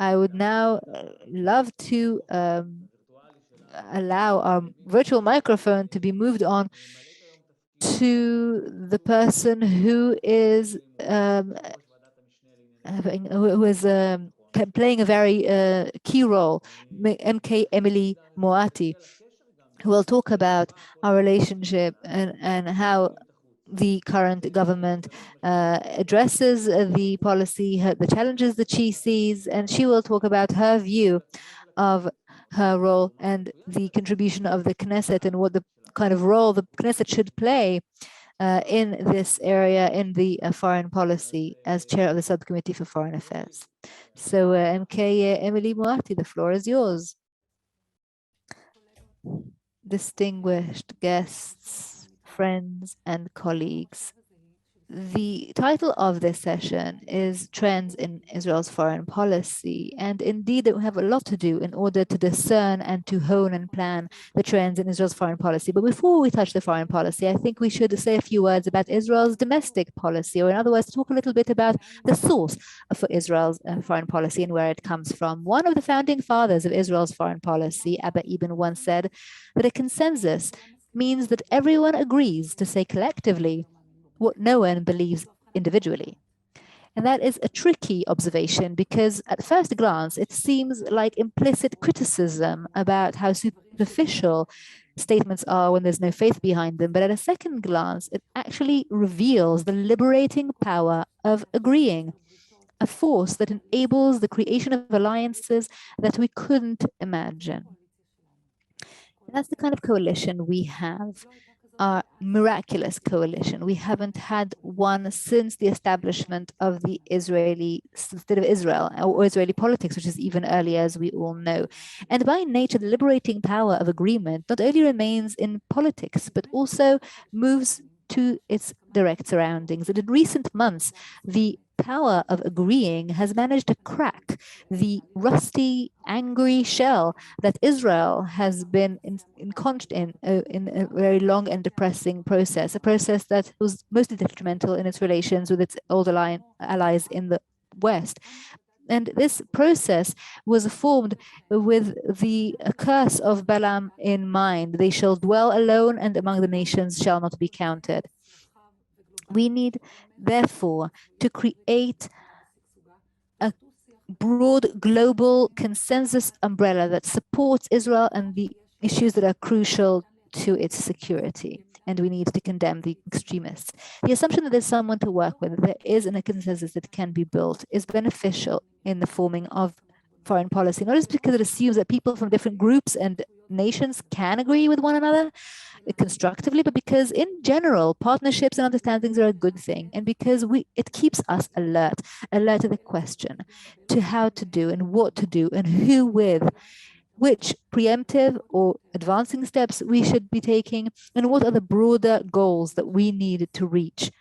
I would now love to allow our virtual microphone to be moved on to the person who is playing a very key role, MK Emilie Moatti, who will talk about our relationship and how the current government addresses the policy, the challenges that she sees, and she will talk about her view of her role and the contribution of the Knesset and what the kind of role the Knesset should play in this area in the foreign policy as chair of the Subcommittee for Foreign Affairs. So MK Emilie Moatti, the floor is yours. Distinguished guests, friends, and colleagues. The title of this session is Trends in Israel's Foreign Policy, and indeed we have a lot to do in order to discern and to hone and plan the trends in Israel's foreign policy. But before we touch the foreign policy, I think we should say a few words about Israel's domestic policy, or in other words, talk a little bit about the source for Israel's foreign policy and where it comes from. One of the founding fathers of Israel's foreign policy, Abba Eban, once said that a consensus means that everyone agrees to say collectively what no one believes individually. And that is a tricky observation because at first glance, it seems like implicit criticism about how superficial statements are when there's no faith behind them. But at a second glance, it actually reveals the liberating power of agreeing, a force that enables the creation of alliances that we couldn't imagine. And that's the kind of coalition we have. Our miraculous coalition. We haven't had one since the establishment of the Israeli state of Israel or Israeli politics, which is even earlier, as we all know. And by nature, the liberating power of agreement not only remains in politics, but also moves to its direct surroundings. And in recent months, the power of agreeing has managed to crack the rusty, angry shell that Israel has been enconched in a very long and depressing process, a process that was mostly detrimental in its relations with its old allies in the West. And this process was formed with the curse of Balaam in mind. They shall dwell alone, and among the nations shall not be counted. We need, therefore, to create a broad global consensus umbrella that supports Israel and the issues that are crucial to its security. And we need to condemn the extremists. The assumption that there's someone to work with, that there is a consensus that can be built, is beneficial in the forming of foreign policy, not just because it assumes that people from different groups and nations can agree with one another constructively, but because in general, partnerships and understandings are a good thing. And because it keeps us alert to the question, to how to do and what to do and who with, which preemptive or advancing steps we should be taking, and what are the broader goals that we need to reach,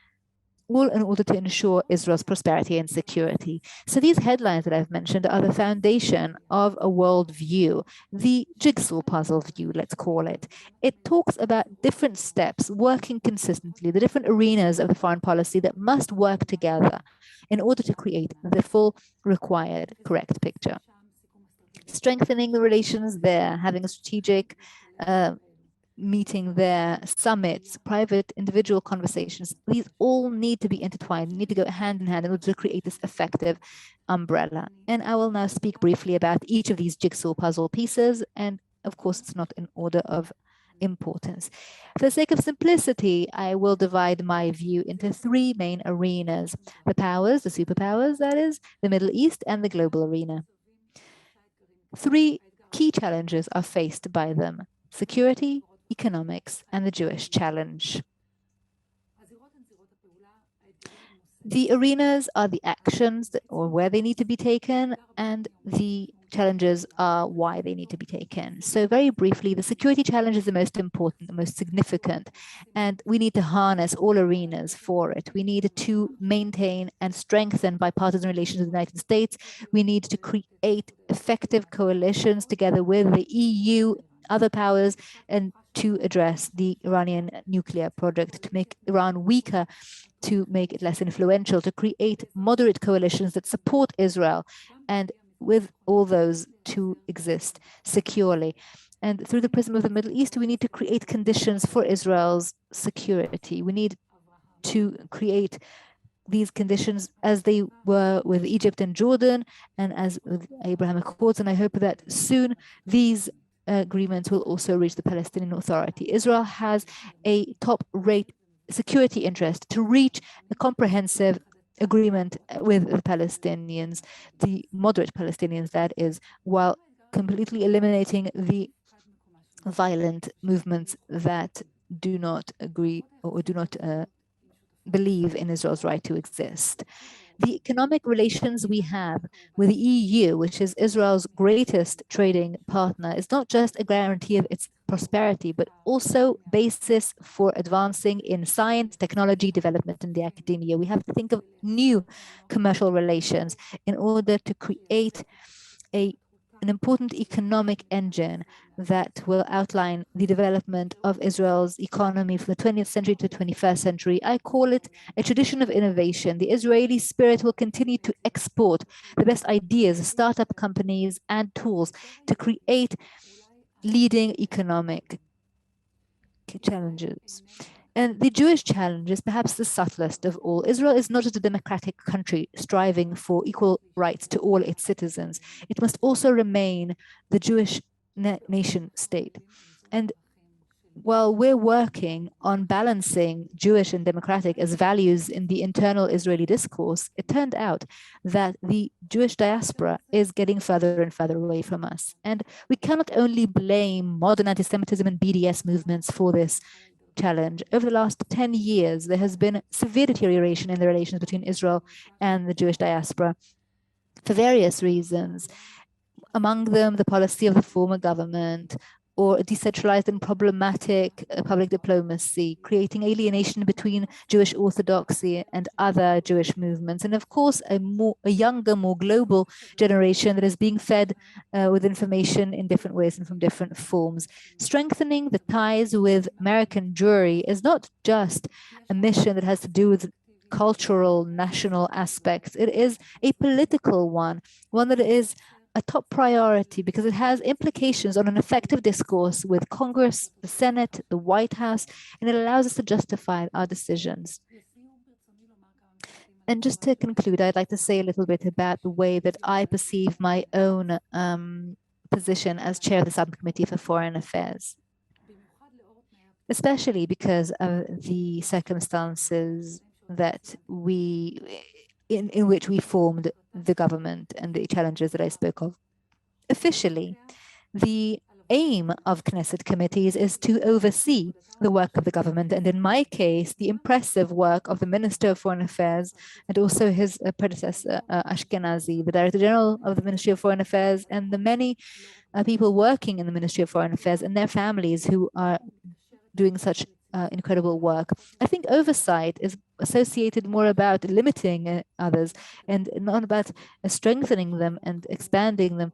all in order to ensure Israel's prosperity and security. So these headlines that I've mentioned are the foundation of a world view, the jigsaw puzzle view, let's call it. It talks about different steps working consistently, the different arenas of the foreign policy that must work together in order to create the full required correct picture. Strengthening the relations there, having a strategic meeting there, summits, private individual conversations, these all need to be intertwined, need to go hand in hand in order to create this effective umbrella. And I will now speak briefly about each of these jigsaw puzzle pieces. And of course, it's not in order of importance. For the sake of simplicity, I will divide my view into three main arenas: the powers, the superpowers, that is, the Middle East, and the global arena. Three key challenges are faced by them: security, economics, and the Jewish challenge. The arenas are the actions or where they need to be taken, and the challenges are why they need to be taken. So very briefly, the security challenge is the most important, the most significant, and we need to harness all arenas for it. We need to maintain and strengthen bipartisan relations with the United States. We need to create effective coalitions together with the EU, other powers, and to address the Iranian nuclear project, to make Iran weaker, to make it less influential, to create moderate coalitions that support Israel and with all those to exist securely. And through the prism of the Middle East, we need to create conditions for Israel's security. We need to create these conditions as they were with Egypt and Jordan and as with Abraham Accords. And I hope that soon these agreements will also reach the Palestinian Authority. Israel has a top-rate security interest to reach a comprehensive agreement with the Palestinians, the moderate Palestinians, that is, while completely eliminating the violent movements that do not agree or do not believe in Israel's right to exist. The economic relations we have with the EU, which is Israel's greatest trading partner, is not just a guarantee of its prosperity, but also basis for advancing in science, technology, development, and the academia. We have to think of new commercial relations in order to create an important economic engine that will outline the development of Israel's economy from the 20th century to the 21st century. I call it a tradition of innovation. The Israeli spirit will continue to export the best ideas, startup companies, and tools to create leading economic challenges. And the Jewish challenge is perhaps the subtlest of all. Israel is not just a democratic country striving for equal rights to all its citizens. It must also remain the Jewish nation state. And while we're working on balancing Jewish and democratic as values in the internal Israeli discourse, it turned out that the Jewish diaspora is getting further and further away from us. And we cannot only blame modern anti-Semitism and BDS movements for this challenge. Over the last 10 years, there has been severe deterioration in the relations between Israel and the Jewish diaspora for various reasons. Among them, the policy of the former government, or decentralized and problematic public diplomacy, creating alienation between Jewish orthodoxy and other Jewish movements. And of course, a younger, more global generation that is being fed with information in different ways and from different forms. Strengthening the ties with American Jewry is not just a mission that has to do with cultural, national aspects. It is a political one that is a top priority because it has implications on an effective discourse with Congress, the Senate, the White House, and it allows us to justify our decisions. And just to conclude, I'd like to say a little bit about the way that I perceive my own position as chair of the Subcommittee for Foreign Affairs, especially because of the circumstances that in which we formed the government and the challenges that I spoke of. Officially, the aim of Knesset committees is to oversee the work of the government, and in my case, the impressive work of the Minister of Foreign Affairs and also his predecessor, Ashkenazi, the Director General of the Ministry of Foreign Affairs, and the many people working in the Ministry of Foreign Affairs and their families who are doing such incredible work. I think oversight is associated more about limiting others and not about strengthening them and expanding them.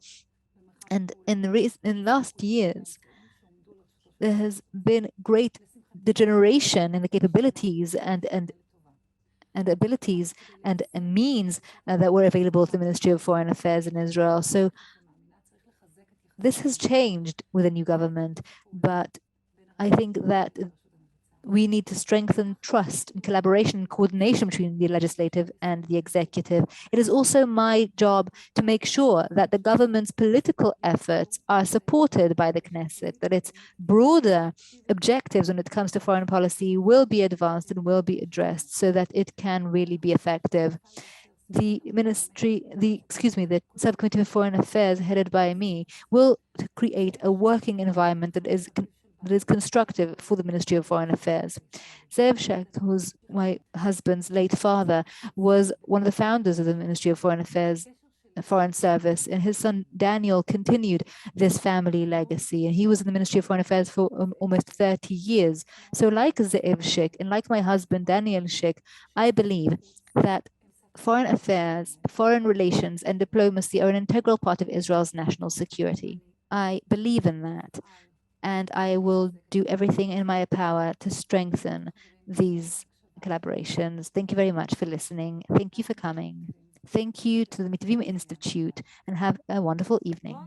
And in last years, there has been great degeneration in the capabilities and abilities and means that were available to the Ministry of Foreign Affairs in Israel. So this has changed with a new government, but I think that we need to strengthen trust and collaboration and coordination between the legislative and the executive. It is also my job to make sure that the government's political efforts are supported by the Knesset, that its broader objectives when it comes to foreign policy will be advanced and will be addressed so that it can really be effective. The Subcommittee for Foreign Affairs headed by me will create a working environment that is constructive for the Ministry of Foreign Affairs. Zev Sheikh, who's my husband's late father, was one of the founders of the Ministry of Foreign Affairs, Foreign Service, and his son Daniel continued this family legacy. And he was in the Ministry of Foreign Affairs for almost 30 years. So like Zev Sheikh and like my husband Daniel Sheikh, I believe that foreign affairs, foreign relations, and diplomacy are an integral part of Israel's national security. I believe in that. And I will do everything in my power to strengthen these collaborations. Thank you very much for listening. Thank you for coming. Thank you to the Mitvim Institute and have a wonderful evening.